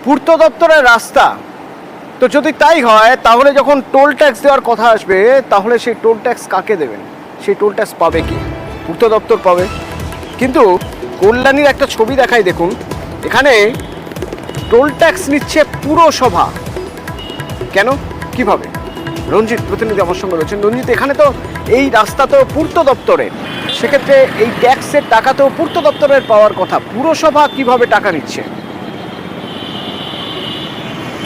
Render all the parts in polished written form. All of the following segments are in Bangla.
পূর্ত দপ্তরের রাস্তা, তো যদি তাই হয় তাহলে যখন টোল ট্যাক্স দেওয়ার কথা আসবে তাহলে সেই টোল ট্যাক্স কাকে দেবেন? সেই টোল ট্যাক্স পাবে কি? পূর্ত দপ্তর পাবে। কিন্তু কল্যাণীর একটা ছবি দেখাই, দেখুন এখানে টোল ট্যাক্স নিচ্ছে পুরসভা। কেন, কিভাবে? রঞ্জিত প্রতিনিধি আমার সঙ্গে রয়েছেন। রঞ্জিত, এখানে তো এই রাস্তা তো পূর্ত দপ্তরের, সেক্ষেত্রে এই ট্যাক্সের টাকা তো পূর্ত দপ্তরের পাওয়ার কথা, পুরসভা কিভাবে টাকা নিচ্ছে?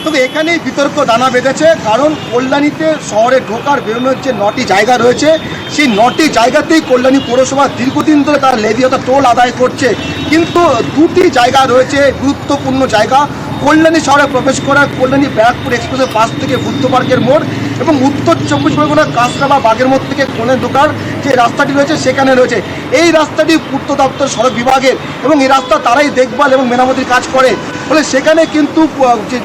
তবে এখানেই বিতর্ক দানা বেঁধেছে, কারণ কল্যাণীতে শহরে ঢোকার বেরোনোর যে 9টি জায়গা রয়েছে, সেই 9টি জায়গাতেই কল্যাণী পৌরসভা দীর্ঘদিন ধরে তার লেভি অর্থাৎ টোল আদায় করছে। কিন্তু 2টি জায়গা রয়েছে গুরুত্বপূর্ণ জায়গা কল্যাণী শহরে প্রবেশ করা, কল্যাণী ব্যারাকপুর এক্সপ্রেসের পাশ থেকে বুদ্ধ পার্কের মোড় এবং উত্তর 24 পরগনার কাঁচরা বা বাগের মোড় থেকে কোণে ঢোকার যে রাস্তাটি রয়েছে সেখানে রয়েছে। এই রাস্তাটি পূর্ত দপ্তর সড়ক বিভাগের এবং এই রাস্তা তারাই দেখভাল এবং মেরামতির কাজ করে। ফলে সেখানে কিন্তু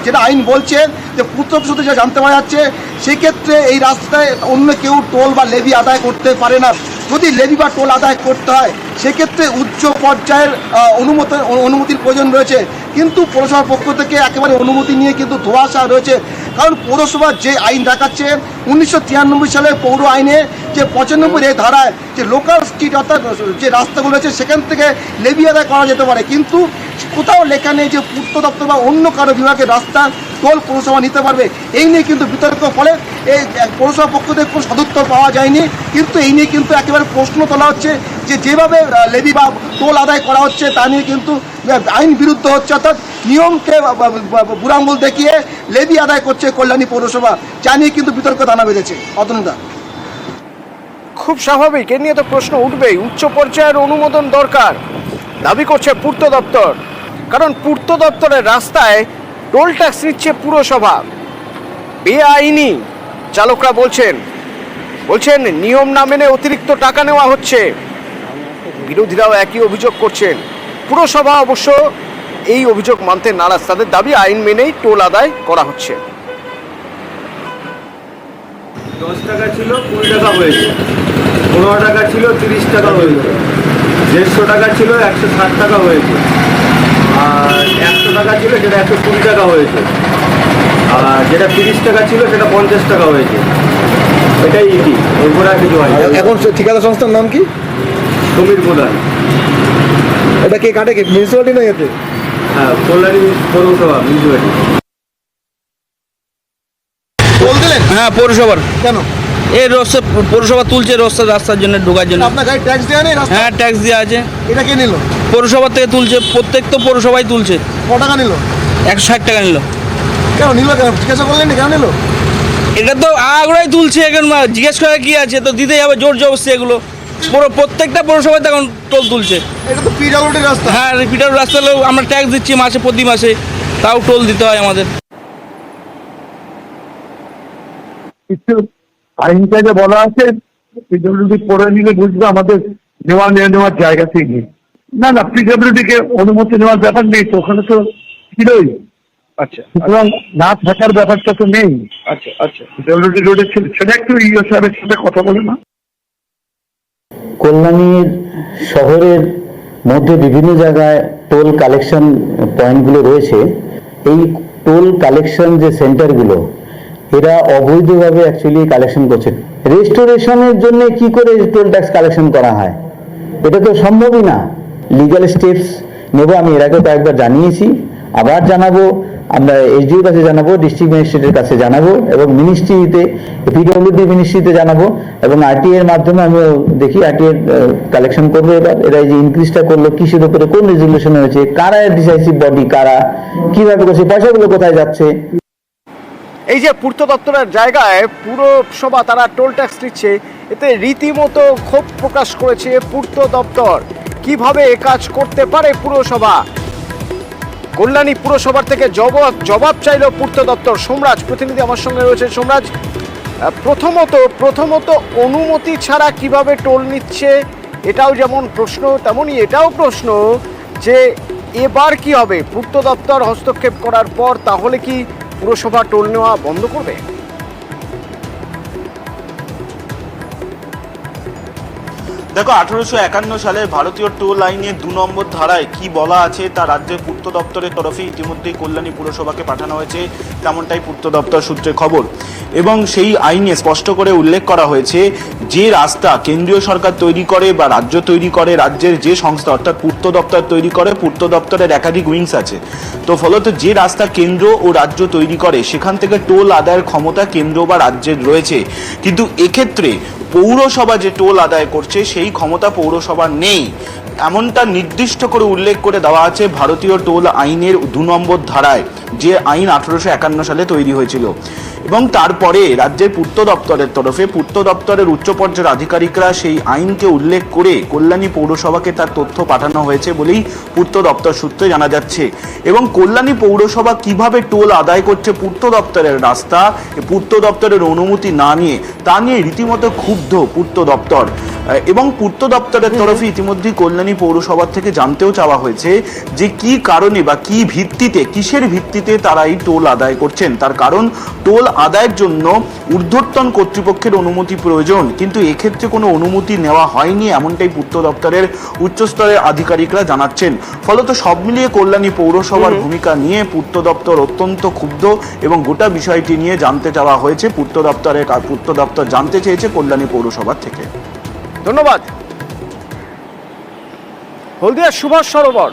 যেটা আইন বলছে যে পূর্ত দপ্তর যা জানতে পারা যাচ্ছে, সেক্ষেত্রে এই রাস্তায় অন্য কেউ টোল বা লেভি আদায় করতে পারে না। যদি লেভি বা টোল আদায় করতে হয় সেক্ষেত্রে উচ্চ পর্যায়ের অনুমতির প্রয়োজন রয়েছে। কিন্তু পৌরসভার পক্ষ থেকে একেবারে অনুমতি নিয়ে কিন্তু ধোঁয়াশা রয়েছে, কারণ পৌরসভার যে আইন দেখাচ্ছে 1993 সালে পৌর আইনে যে 95 ধারায় যে লোকাল স্ট্রিট অর্থাৎ যে রাস্তাগুলো রয়েছে সেখান থেকে লেভি আদায় করা যেতে পারে, কিন্তু কোথাও লেখা নেই যে পূর্ত দপ্তর বা অন্য কারো বিভাগের রাস্তা টোল পৌরসভা নিতে পারবে। এই নিয়ে কিন্তু বিতর্ক, ফলে এই পৌরসভার পক্ষ থেকে কোনো সদুত্তর পাওয়া যায়নি। কিন্তু এই নিয়ে কিন্তু একেবারে প্রশ্ন তোলা হচ্ছে যে যেভাবে লেভি বা টোল আদায় করা হচ্ছে তা নিয়ে কিন্তু আইন বিরুদ্ধ হচ্ছে, অর্থাৎ নিয়মকে বুড়াঙ্গুল দেখিয়ে লেভি আদায় করছে কল্যাণী পৌরসভা, যা নিয়ে কিন্তু বিতর্ক দানা বেঁধেছে। অতনুদা, খুব স্বাভাবিক, এ নিয়ে তো প্রশ্ন উঠবেই। উচ্চ পর্যায়ের অনুমোদন দরকার দাবি করছে পূর্ত দপ্তর, কারণ পূর্ত দপ্তরের রাস্তায় টোল ট্যাক্স নিচ্ছে পুরসভা। বেআইনি চালকরা বলছেন নিয়ম না মেনে অতিরিক্ত টাকা নেওয়া হচ্ছে। বিরোধীরাও একই অভিযোগ করছেন। পুরসভা অবশ্য এই অভিযোগ মানতে নারাজ, তাদের দাবি আইন মেনেই টোল আদায় করা হচ্ছে। 10 টাকা ছিল 20 টাকা হয়েছে, 15 টাকা ছিল 30 টাকা হয়েছে, 150 টাকা ছিল 160 টাকা হয়েছে, আর 100 টাকা ছিল যেটা 120 টাকা হয়েছে, আর যেটা 30 টাকা ছিল সেটা 50 টাকা হয়েছে। এটাই ইতি, এরপরে আর কিছু হয় না। এখন ঠিকাদার সংস্থার নাম কি? সমীর প্রধান। এটা কে কাটে, মিউনিসিপ্যালিটি নয় এতে? হ্যাঁ, কল্যাণী পৌরসভা মিউনিসিপ্যালিটি। টোল দিলেন? হ্যাঁ, পৌরসভার। কেন? এই রাস্তা পৌরসভা তুলছে রাস্তার জন্য, ঢোকার জন্য। আপনার গাড়ি ট্যাক্স দেওয়া নেই? হ্যাঁ, ট্যাক্স দেওয়া আছে। এটা কে নিল? পৌরসভা থেকে তুলছে, প্রত্যেক তো পৌরসভাই তুলছে। ক টাকা নিল? 160 টাকা নিল। কেন নিল? কেন জিজ্ঞাসা করলেন? কেন নিল? এটা তো আগ্রহই তুলছে, এখন জিজ্ঞেস করা কি আছে, তো দিতেই হবে, জোর জবরদস্তি এগুলো। প্রত্যেকটা পৌরসভায় এখন টোল তুলছে। এটা তো পিডব্লিউডির রাস্তা। হ্যাঁ, রিপিটার রাস্তা হলেও আমরা ট্যাক্স দিচ্ছি মাসে, প্রতি মাসে, তাও টোল দিতে হয় আমাদের। আইনটা যে বলা আছে পিডব্লিউডি পড়ে নিলে বুঝবে আমাদের নেওয়ার জায়গা থেকে না পিডব্লিউডি কে অনুমতি নেওয়ার ব্যাপার নেই তো, ওখানে তো ছিলই। আচ্ছা, সুতরাং না থাকার ব্যাপারটা তো নেই। আচ্ছা, আচ্ছা। পিডব্লিউডি রোডে ছিল, সেটা একটু ইও সাহেবের সাথে কথা বলে না। কল্যাণীর শহরের মধ্যে বিভিন্ন জায়গায় টোল কালেকশন পয়েন্টগুলো রয়েছে। এই টোল কালেকশন যে সেন্টারগুলো, এরা অবৈধভাবে অ্যাকচুয়ালি কালেকশন করছে। রেস্টোরেশনের জন্য কি করে টোল ট্যাক্স কালেকশন করা হয়? এটা তো সম্ভবই না। লিগ্যাল স্টেপস নেব, আমি এর আগে কয়েকবার জানিয়েছি, আবার জানাবো। আমরা এসডিওর কাছে জানাবো, ডিস্ট্রিক্ট ম্যাজিস্ট্রেটের কাছে জানাবো এবং মিনিস্ট্রিতে, পিডব্লিউডি মিনিস্ট্রিতে জানাবো এবং আরটিএর মাধ্যমে আমিও দেখি আরটিএর কালেকশন করবো। এরা এই যে ইনক্রিজটা করলো কিসের উপরে, কোন রেজুলেশন হয়েছে, কারা ডিসাইসিভ বডি, কারা কিভাবে করছে, পয়সাগুলো কোথায় যাচ্ছে। এই যে পূর্ত দপ্তরের জায়গায় পুরসভা তারা টোল ট্যাক্স নিচ্ছে, এতে রীতিমতো ক্ষোভ প্রকাশ করেছে পূর্ত দপ্তর। কিভাবে এ কাজ করতে পারে পুরসভা? কল্যাণী পুরসভার থেকে জবাব চাইল পূর্ত দপ্তর। সোমরাজ প্রতিনিধি আমার সঙ্গে রয়েছে। সোমরাজ, প্রথমত অনুমতি ছাড়া কিভাবে টোল নিচ্ছে, এটাও যেমন প্রশ্ন, তেমনই এটাও প্রশ্ন যে এবার কি হবে? পূর্ত দপ্তর হস্তক্ষেপ করার পর তাহলে কি পুরসভা টোল নেওয়া বন্ধ করবে? দেখো 1851 সালের ভারতীয় টোল আইনের 2 নম্বর ধারায় কি বলা আছে তা রাজ্যের পূর্ত দপ্তরের তরফে ইতিমধ্যেই কল্যাণী পুরসভাকে পাঠানো হয়েছে, তেমনটাই পূর্ত দপ্তর সূত্রে খবর। এবং সেই আইনে স্পষ্ট করে উল্লেখ করা হয়েছে যে রাস্তা কেন্দ্রীয় সরকার তৈরি করে বা রাজ্য তৈরি করে, রাজ্যের যে সংস্থা অর্থাৎ পূর্ত দপ্তর তৈরি করে, পূর্ত দপ্তরের একাধিক উইংস আছে। তো ফলত যে রাস্তা কেন্দ্র ও রাজ্য তৈরি করে সেখান থেকে টোল আদায়ের ক্ষমতা কেন্দ্র বা রাজ্যের রয়েছে, কিন্তু এক্ষেত্রে পৌরসভা যে টোল আদায় করছে সেই ক্ষমতা পৌরসভা নেই, এমনটা নির্দিষ্ট করে উল্লেখ করে দেওয়া আছে ভারতীয় টোল আইনের 2 নম্বর ধারায়, যে আইন 1851 সালে তৈরি হয়েছিল। এবং তারপরে রাজ্যের পূর্ত দপ্তরের তরফে পূর্ত দপ্তরের উচ্চ পর্যায়ের আধিকারিকরা সেই আইনকে উল্লেখ করে কল্যাণী পৌরসভাকে তার তথ্য পাঠানো হয়েছে বলেই পূর্ত দপ্তর সূত্রে জানা যাচ্ছে। এবং কল্যাণী পৌরসভা কিভাবে টোল আদায় করছে পূর্ত দপ্তরের রাস্তা, পূর্ত দপ্তরের অনুমতি না নিয়ে, তা নিয়ে রীতিমতো ক্ষুব্ধ পূর্ত দপ্তর। এবং পূর্ত দপ্তরের তরফে ইতিমধ্যেই কল্যাণী পৌরসভা থেকে জানতেও চাওয়া হয়েছে যে কি কারণে বা কি ভিত্তিতে, কিসের ভিত্তিতে তারা এই টোল আদায় করছেন। তার কারণ টোল আদায়ের জন্য ঊর্ধ্বতন কর্তৃপক্ষের অনুমতি প্রয়োজন, কিন্তু এক্ষেত্রে কোনো অনুমতি নেওয়া হয়নি, এমনটাই পূর্ত দপ্তরের উচ্চস্তরের আধিকারিকরা জানাচ্ছেন। ফলত সব মিলিয়ে কল্যাণী পৌরসভার ভূমিকা নিয়ে পূর্ত দপ্তর অত্যন্ত ক্ষুব্ধ এবং গোটা বিষয়টি নিয়ে জানতে চাওয়া হয়েছে পূর্ত দপ্তর জানতে চেয়েছে কল্যাণী পৌরসভা থেকে। ধন্যবাদ। হলদিয়া সুভাষ সরোবর